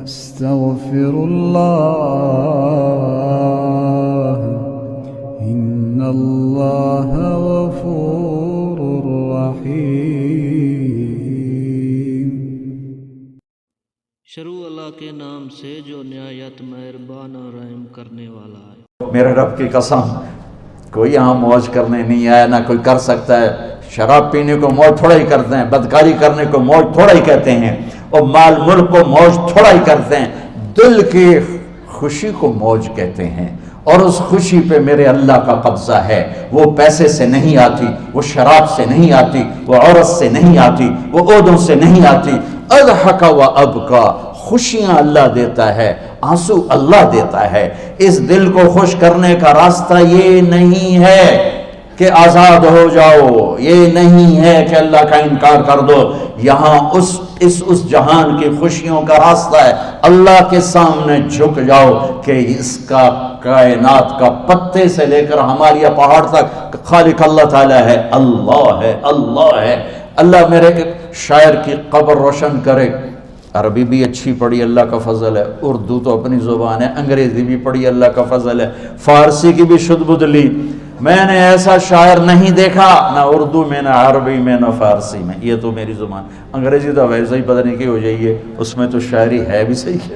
استغفر الله إن الله غفور رحيم۔ شروع اللہ کے نام سے جو نہایت مہربان اور رحم کرنے والا ہے۔ میرے رب کی قسم، کوئی یہاں موج کرنے نہیں آیا، نہ کوئی کر سکتا ہے۔ شراب پینے کو موج تھوڑا ہی کرتے ہیں، بدکاری کرنے کو موج تھوڑا ہی کہتے ہیں، اور مال ملک کو موج تھوڑا ہی کرتے ہیں۔ دل کی خوشی کو موج کہتے ہیں، اور اس خوشی پہ میرے اللہ کا قبضہ ہے۔ وہ پیسے سے نہیں آتی، وہ شراب سے نہیں آتی، وہ عورت سے نہیں آتی، وہ عہدوں سے نہیں آتی۔ اضحک و ابکا، خوشیاں اللہ دیتا ہے، آنسو اللہ دیتا ہے۔ اس دل کو خوش کرنے کا راستہ یہ نہیں ہے کہ آزاد ہو جاؤ، یہ نہیں ہے کہ اللہ کا انکار کر دو۔ یہاں اس جہان کی خوشیوں کا راستہ ہے، اللہ کے سامنے جھک جاؤ کہ اس کا کائنات کا پتے سے لے کر ہمارے پہاڑ تک خالق اللہ تعالیٰ ہے، اللہ ہے، اللہ ہے۔ اللہ میرے شاعر کی قبر روشن کرے۔ عربی بھی اچھی پڑھی، اللہ کا فضل ہے، اردو تو اپنی زبان ہے، انگریزی بھی پڑھی، اللہ کا فضل ہے، فارسی کی بھی شد بد لی۔ میں نے ایسا شاعر نہیں دیکھا، نہ اردو میں، نہ عربی میں، نہ فارسی میں۔ یہ تو میری زبان، انگریزی تو ویسے ہی پتہ نہیں کی ہو جائیے، اس میں تو شاعری ہے بھی صحیح ہے۔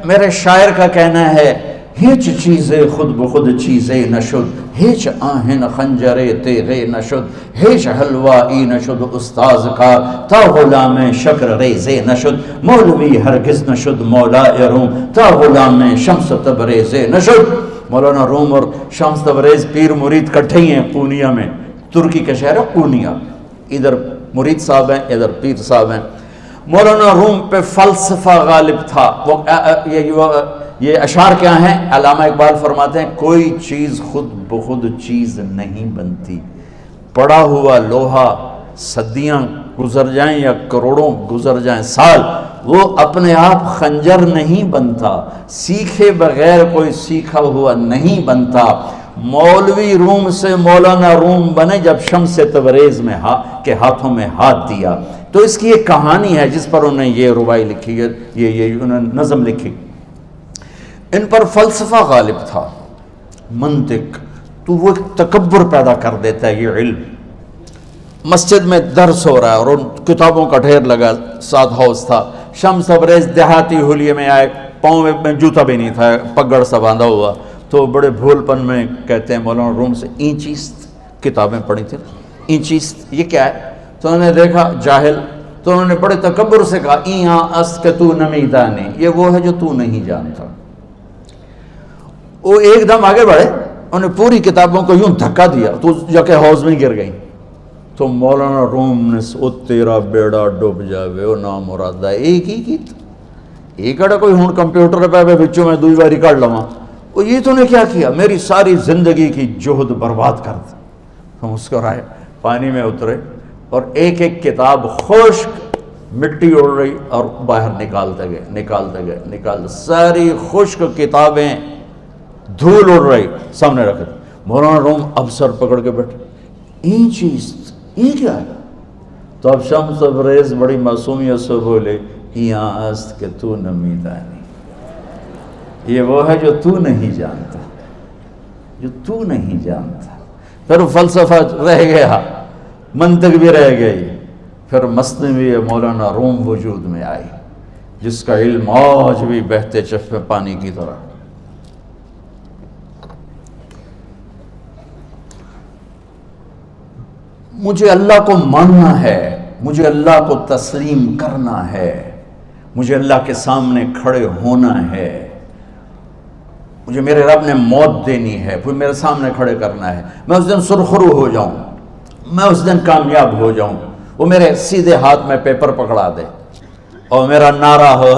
میرے شاعر کا کہنا ہے، ہیچ چیزیں خود بخود چیزیں نشد، ہیچ آہن خنجرے تیغے نشد، ہیچ حلوائی نشد استاذ کا، تا غلام شکر ریزے نشد، مولوی ہرگز نشد مولا روم، تا غلام شمس تبریز نشد۔ مولانا روم اور شمس تبریز پیر مرید کٹھے ہی ہیں پونیا میں، ترکی کا شہر ہے پونیا، ادھر مرید صاحب ہیں، ادھر پیر صاحب ہیں۔ مولانا روم پہ فلسفہ غالب تھا۔ یہ اشعار کیا ہیں؟ علامہ اقبال فرماتے ہیں، کوئی چیز خود بخود چیز نہیں بنتی، پڑا ہوا لوہا صدیاں گزر جائیں یا کروڑوں گزر جائیں سال، وہ اپنے آپ خنجر نہیں بنتا، سیکھے بغیر کوئی سیکھا ہوا نہیں بنتا۔ مولوی روم سے مولانا روم بنے جب شمس تبریز میں کے ہاتھوں میں ہاتھ دیا۔ تو اس کی ایک کہانی ہے جس پر انہوں نے یہ ربائی لکھی ہے، یہ انہوں نے نظم لکھی۔ ان پر فلسفہ غالب تھا، منطق، تو وہ ایک تکبر پیدا کر دیتا ہے یہ علم۔ مسجد میں درس ہو رہا ہے اور ان کتابوں کا ڈھیر لگا، ساتھ ہاؤس تھا۔ شمس تبریز دیہاتی حلیے میں آئے، پاؤں میں جوتا بھی نہیں تھا، پگڑ سا باندھا ہوا، تو بڑے بھول پن میں کہتے ہیں مولانا روم سے، اینچیست کتابیں پڑھی تھیں، اینچیست یہ کیا ہے؟ تو انہوں نے دیکھا جاہل، تو انہوں نے بڑے تکبر سے کہا، ایہاں است کہ تو نمیدانی، یہ وہ ہے جو تو نہیں جانتا۔ وہ ایک دم آگے بڑھے، انہوں نے پوری کتابوں کو یوں دھکا دیا تو جا کے حوض میں گر گئی۔ تو مولانا روم نے او تیرا بیڑا ڈوب جاوے او نام مرادہ، ایک ہی کی ایک اڑا کوئی ہون کمپیوٹر پہ بچوں میں دوئی باری کر لواں، وہ یہ تو نے کیا کیا، میری ساری زندگی کی جہد برباد کر دی۔ ہم مسکرائے، پانی میں اترے اور ایک ایک کتاب خشک مٹی اڑ رہی اور باہر نکالتے گئے، ساری خشک کتابیں دھول اڑ رہی سامنے رکھے۔ مولانا روم اب سر پکڑ کے بیٹھے، این چیز یہ کیا ہے؟ تو اب شمس تبریز بڑی معصومیت سے بولے، یہاں است کہ تو نمیدانی، یہ وہ ہے جو تو نہیں جانتا، جو تو نہیں جانتا۔ پھر فلسفہ رہ گیا، منطق بھی رہ گئی، پھر مثنوی مولانا روم وجود میں آئی، جس کا علم آج بھی بہتے چشمے پانی کی طرح۔ مجھے اللہ کو ماننا ہے، مجھے اللہ کو تسلیم کرنا ہے، مجھے اللہ کے سامنے کھڑے ہونا ہے، مجھے میرے رب نے موت دینی ہے، پھر میرے سامنے کھڑے کرنا ہے، میں اس دن سرخرو ہو جاؤں، میں اس دن کامیاب ہو جاؤں، وہ میرے سیدھے ہاتھ میں پیپر پکڑا دے اور میرا نعرہ ہو،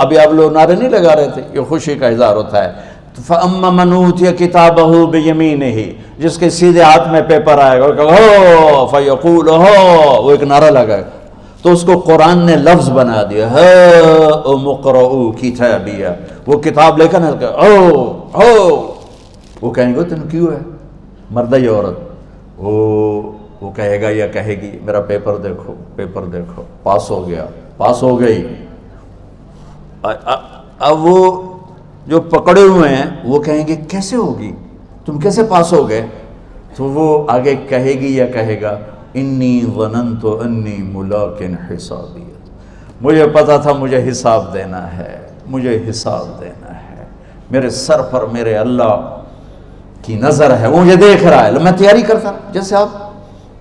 ابھی آپ لوگ نعرے نہیں لگا رہے تھے، یہ خوشی کا اظہار ہوتا ہے۔ فَأَمَّا مَنْ أُوتِيَ كِتَابَهُ بِيَمِينِهِ، جس کے سیدھے ہاتھ میں پیپر آئے گا، فَيَقُولُ وہ ایک نعرہ لگائے گا، تو اس کو قرآن نے لفظ بنا دیا، هَاؤْمُ اقْرَءُوا كِتَابِيَهْ، وہ کتاب لے کر وہ کہیں گے تم کیوں ہے، مرد یا عورت، وہ کہے گا یا کہے گی میرا پیپر دیکھو، پیپر دیکھو، پاس ہو گیا، پاس ہو گئی۔ اب وہ جو پکڑے ہوئے ہیں وہ کہیں گے کیسے ہوگی، تم کیسے پاس ہو گئے؟ تو وہ آگے کہے گی یا کہے گا انی ظننت انی ملاق حسابی، مجھے پتا تھا مجھے حساب دینا ہے، مجھے حساب دینا ہے، میرے سر پر میرے اللہ کی نظر ہے، وہ مجھے دیکھ رہا ہے۔ میں تیاری کرتا، جیسے آپ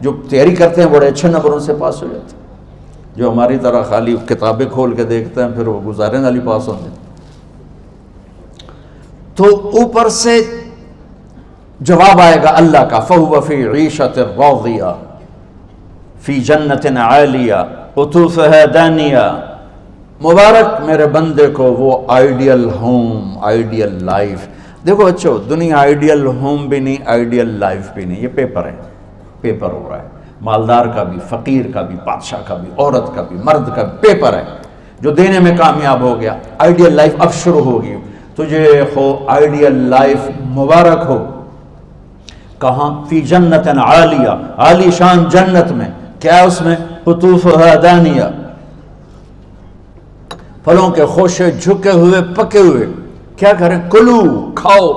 جو تیاری کرتے ہیں بڑے اچھے نمبروں سے پاس ہو جاتے ہیں، جو ہماری طرح خالی کتابیں کھول کے دیکھتے ہیں پھر وہ گزارے والی پاس ہوتے ہیں۔ تو اوپر سے جواب آئے گا اللہ کا فَهُوَ فِي عِيشَةٍ رَاضِيَةٍ فِي جَنَّةٍ عَالِيَةٍ قُطُوفُهَا دَانِيَةٌ۔ مبارک میرے بندے کو وہ آئیڈیل ہوم، آئیڈیل لائف۔ دیکھو بچو، دنیا آئیڈیل ہوم بھی نہیں، آئیڈیل لائف بھی نہیں، یہ پیپر ہے، پیپر ہو رہا ہے، مالدار کا بھی، فقیر کا بھی، بادشاہ کا بھی، عورت کا بھی، مرد کا بھی پیپر ہے۔ جو دینے میں کامیاب ہو گیا، آئیڈیل لائف اب شروع ہوگی۔ تجھے ہو آئیڈیل لائف مبارک ہو۔ کہاں؟ فی جنت عالیہ، عالی شان جنت میں، کیا اس میں؟ قطوفها دانیہ، پھلوں کے خوشے جھکے ہوئے پکے ہوئے۔ کیا کریں؟ کلو، کھاؤ،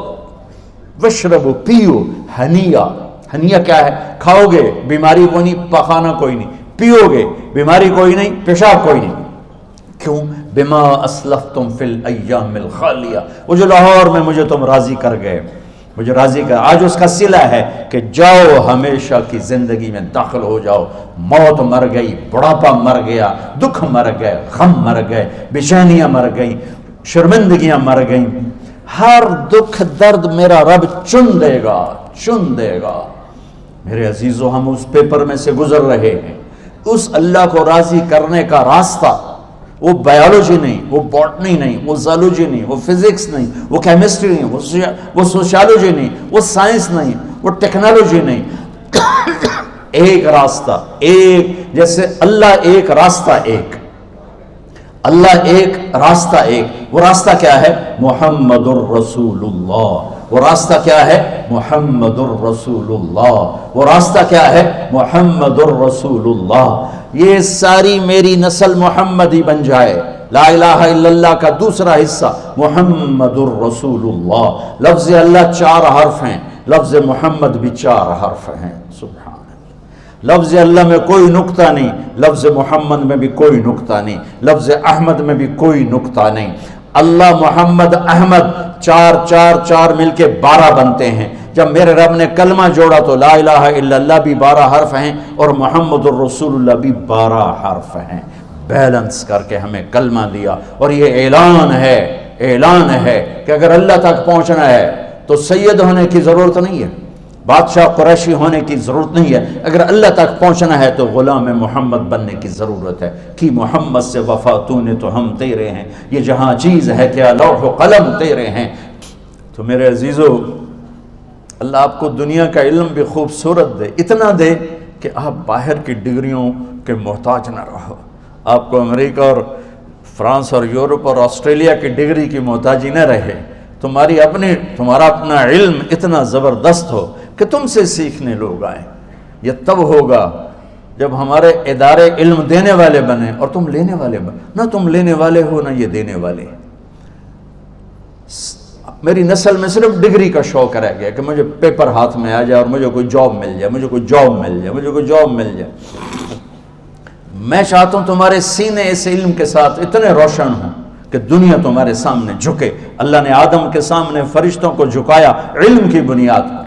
وشربو، پیو، ہنیا۔ ہنیا کیا ہے؟ کھاؤ گے بیماری کوئی نہیں، پخانا کوئی نہیں، پیو گے بیماری کوئی نہیں، پیشاب کوئی نہیں۔ کیوں؟ بما اسلفتم فی الایام الخالیہ، وہ جو لاہور میں مجھے تم راضی کر گئے، مجھے راضی کر، آج اس کا صلہ ہے کہ جاؤ ہمیشہ کی زندگی میں داخل ہو جاؤ۔ موت مر گئی، بڑھاپا مر گیا، دکھ مر گئے، غم مر گئے، بے چینیاں مر گئیں، شرمندگیاں مر گئیں۔ ہر دکھ درد میرا رب چن دے گا، چن دے گا۔ میرے عزیزو، ہم اس پیپر میں سے گزر رہے ہیں۔ اس اللہ کو راضی کرنے کا راستہ، وہ بایولوجی نہیں، وہ باٹنی نہیں، وہ زالوجی نہیں، وہ فزکس نہیں، وہ کیمسٹری نہیں، وہ سوشیالوجی نہیں، وہ سائنس نہیں، وہ ٹیکنالوجی نہیں۔ ایک راستہ، ایک، جیسے اللہ ایک، راستہ ایک، اللہ ایک، راستہ ایک۔ وہ راستہ کیا ہے؟ محمد الرسول اللہ۔ وہ راستہ کیا ہے؟ محمد الرسول اللہ۔ وہ راستہ کیا ہے؟ محمد الرسول اللہ۔ یہ ساری میری نسل محمدی بن جائے۔ لا الہ الا اللہ کا دوسرا حصہ محمد الرسول اللہ۔ لفظ اللہ 4 حرف ہیں، لفظ محمد بھی 4 حرف ہیں۔ سبحان اللہ۔ لفظ اللہ میں کوئی نقطہ نہیں، لفظ محمد میں بھی کوئی نقطہ نہیں، لفظ احمد میں بھی کوئی نقطہ نہیں۔ اللہ، محمد، احمد، 4 4 4 مل کے 12 بنتے ہیں۔ جب میرے رب نے کلمہ جوڑا تو لا الہ الا اللہ بھی 12 حرف ہیں اور محمد الرسول اللہ بھی 12 حرف ہیں۔ بیلنس کر کے ہمیں کلمہ دیا، اور یہ اعلان ہے، اعلان ہے کہ اگر اللہ تک پہنچنا ہے تو سید ہونے کی ضرورت نہیں ہے، بادشاہ قریشی ہونے کی ضرورت نہیں ہے۔ اگر اللہ تک پہنچنا ہے تو غلام محمد بننے کی ضرورت ہے۔ کہ محمد سے وفا تو نے تو ہم تیرے ہیں، یہ جہاں چیز ہے کیا لوح و قلم تیرے ہیں۔ تو میرے عزیزو، اللہ آپ کو دنیا کا علم بھی خوبصورت دے، اتنا دے کہ آپ باہر کی ڈگریوں کے محتاج نہ رہو، آپ کو امریکہ اور فرانس اور یورپ اور آسٹریلیا کی ڈگری کی محتاجی نہ رہے، تمہارا اپنا علم اتنا زبردست ہو کہ تم سے سیکھنے لوگ آئیں۔ یہ تب ہوگا جب ہمارے ادارے علم دینے والے بنے اور تم لینے والے بنے، نہ تم لینے والے ہو نہ یہ دینے والے۔ میری نسل میں صرف ڈگری کا شوق رہ گیا کہ مجھے پیپر ہاتھ میں آ جائے اور مجھے کوئی جاب مل جائے، مجھے کوئی جاب مل جائے، مجھے کوئی جاب مل جائے۔ میں چاہتا ہوں تمہارے سینے اس علم کے ساتھ اتنے روشن ہوں کہ دنیا تمہارے سامنے جھکے۔ اللہ نے آدم کے سامنے فرشتوں کو جھکایا علم کی بنیاد پر،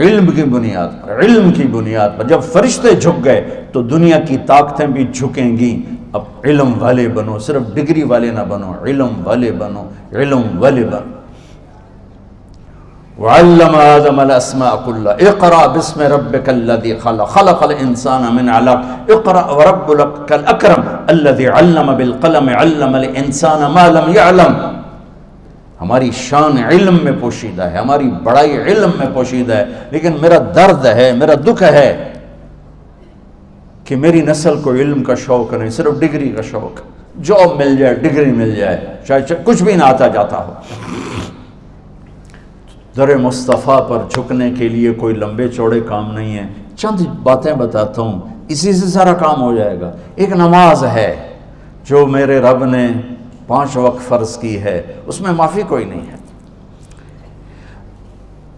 علم کی بنیاد پر، علم کی بنیاد پر۔ جب فرشتے جھک گئے تو دنیا کی طاقتیں بھی جھکیں گی۔ اب علم والے بنو، صرف ڈگری والے نہ بنو، علم والے بنو، علم والے بنو۔ وعلم آدم الاسماء كلها اقرأ باسم ربك الذي خلق خلق الانسان من علق اقرأ وربك الاكرم الذي علم بالقلم علم الانسان ما لم يعلم۔ ہماری شان علم میں پوشیدہ ہے، ہماری بڑائی علم میں پوشیدہ ہے، لیکن میرا درد ہے، میرا دکھ ہے کہ میری نسل کو علم کا شوق نہیں، صرف ڈگری کا شوق۔ جاب مل جائے، ڈگری مل جائے، چاہے کچھ بھی نہ آتا جاتا ہو۔ در مصطفیٰ پر جھکنے کے لیے کوئی لمبے چوڑے کام نہیں ہے، چند باتیں بتاتا ہوں، اسی سے سارا کام ہو جائے گا۔ ایک نماز ہے جو میرے رب نے 5 وقت فرض کی ہے، اس میں معافی کوئی نہیں ہے۔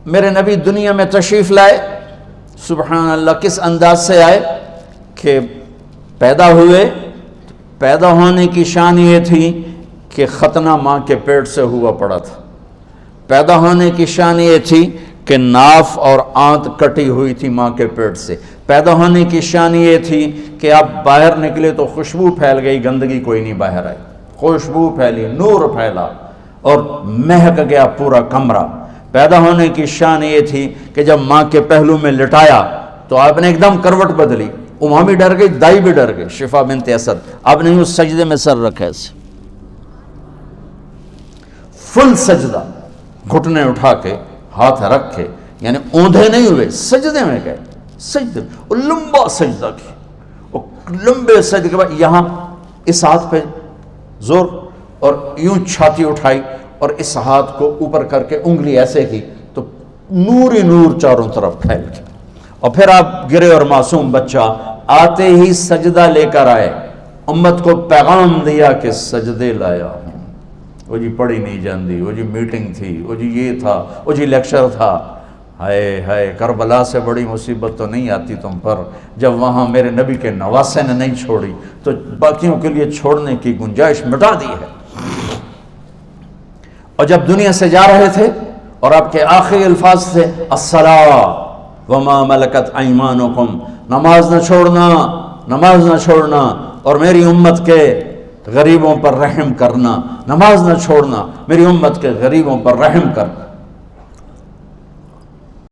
میرے نبی دنیا میں تشریف لائے، سبحان اللہ، کس انداز سے آئے کہ پیدا ہوئے، پیدا ہونے کی شان یہ تھی کہ ختنہ ماں کے پیٹ سے ہوا پڑا تھا۔ پیدا ہونے کی شان یہ تھی کہ ناف اور آنت کٹی ہوئی تھی ماں کے پیٹ سے۔ پیدا ہونے کی شان یہ تھی کہ آپ باہر نکلے تو خوشبو پھیل گئی، گندگی کوئی نہیں باہر آئی، خوشبو پھیلی، نور پھیلا اور مہک گیا پورا کمرہ۔ پیدا ہونے کی شان یہ تھی کہ جب ماں کے پہلو میں لٹایا تو آپ نے ایک دم کروٹ بدلی، ماں بھی ڈر گئی، دائی بھی ڈر گئی، شفا بنت اسد۔ آپ نے اس سجدے میں سر رکھا ایسے، فل سجدہ، گھٹنے اٹھا کے ہاتھ رکھ کے، یعنی اوندھے نہیں ہوئے، سجدے میں گئے، سجدے میں، اور لمبا سجدہ کیا، اور لمبے سجدے کے بعد یہاں اس ہاتھ پہ زور اور یوں چھاتی اٹھائی اور اس ہاتھ کو اوپر کر کے انگلی ایسے کی تو نور ہی نور چاروں طرف پھیل گیا، اور پھر آپ گرے اور معصوم بچہ آتے ہی سجدہ لے کر آئے، امت کو پیغام دیا کہ سجدے لایا ہوں۔ وہ جی پڑھی نہیں جاندی، وہ جی میٹنگ تھی، وہ جی یہ تھا، وہ جی لیکچر تھا، ہائے ہائے، کربلا سے بڑی مصیبت تو نہیں آتی تم پر جب وہاں میرے نبی کے نواسے نے نہیں چھوڑی تو باقیوں کے لیے چھوڑنے کی گنجائش مٹا دی ہے۔ اور جب دنیا سے جا رہے تھے اور آپ کے آخری الفاظ تھے الصلاۃ وما ملکت ایمانکم، نماز نہ چھوڑنا، نماز نہ چھوڑنا، اور میری امت کے غریبوں پر رحم کرنا، نماز نہ چھوڑنا، میری امت کے غریبوں پر رحم کر۔